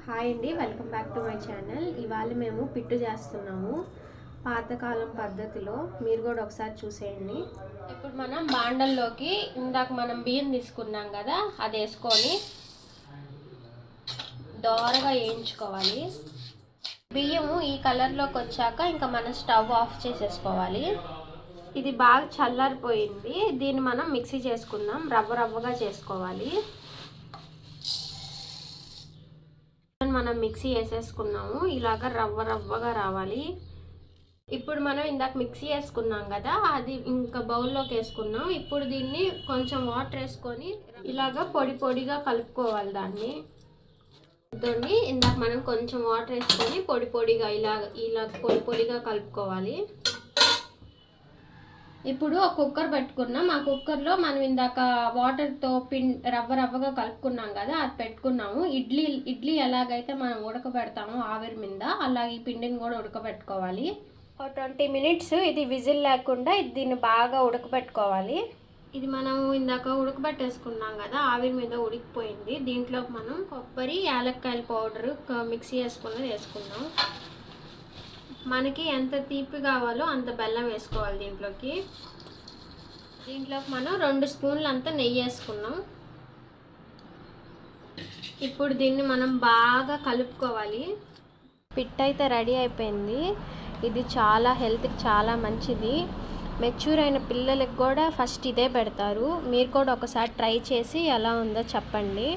Hi అండి, welcome back to my channel. ఇవాళ మేము పిట్టు చేస్తున్నాము పాతకాలం పద్ధతిలో. మీరు కూడా ఒకసారి చూసేయండి. ఇప్పుడు మనం బాండల్లోకి ఇందాక మనం బియ్యం తీసుకున్నాం కదా, అది వేసుకొని దోరగా వేయించుకోవాలి. బియ్యము ఈ కలర్లోకి వచ్చాక ఇంకా మనం స్టవ్ ఆఫ్ చేసేసుకోవాలి. ఇది బాగా చల్లారిపోయింది. దీన్ని మనం మిక్సీ చేసుకుందాం. రవ్వగా చేసుకోవాలి. మనం మిక్సీ వేసేసుకున్నాము. ఇలాగ రవ్వగా రావాలి. ఇప్పుడు మనం ఇందాక మిక్సీ వేసుకున్నాం కదా, అది ఇంకా బౌల్లోకి వేసుకున్నాం. ఇప్పుడు దీన్ని కొంచెం వాటర్ వేసుకొని ఇలాగ పొడిగా కలుపుకోవాలి. దాన్ని ఇందాక మనం కొంచెం వాటర్ వేసుకొని పొడిగా ఇలా పొడిగా కలుపుకోవాలి. ఇప్పుడు ఒక కుక్కర్ పెట్టుకున్నాం. ఆ కుక్కర్లో మనం ఇందాక వాటర్తో రవ్వగా కలుపుకున్నాం కదా, అది పెట్టుకున్నాము. ఇడ్లీ ఎలాగైతే మనం ఉడకబెడతామో ఆవిరి మీద, అలాగే ఈ పిండిని కూడా ఉడకబెట్టుకోవాలి. ఒక 20 మినిట్స్ ఇది విజిల్ లేకుండా దీన్ని బాగా ఉడకబెట్టుకోవాలి. ఇది మనం ఇందాక ఉడకబెట్టేసుకున్నాం కదా, ఆవిరి మీద ఉడికిపోయింది. దీంట్లో మనం కొబ్బరి, యాలక్కాయల పౌడరు మిక్సీ వేసుకున్నది వేసుకుందాం. మనకి ఎంత తీపి కావాలో అంత బెల్లం వేసుకోవాలి. దీంట్లోకి మనం 2 స్పూన్లు అంతా నెయ్యి వేసుకున్నాం. ఇప్పుడు దీన్ని మనం బాగా కలుపుకోవాలి. పిట్ అయితే రెడీ అయిపోయింది. ఇది చాలా హెల్త్కి చాలా మంచిది. మెచ్యూర్ అయిన పిల్లలకి కూడా ఫస్ట్ ఇదే పెడతారు. మీరు కూడా ఒకసారి ట్రై చేసి ఎలా ఉందో చెప్పండి.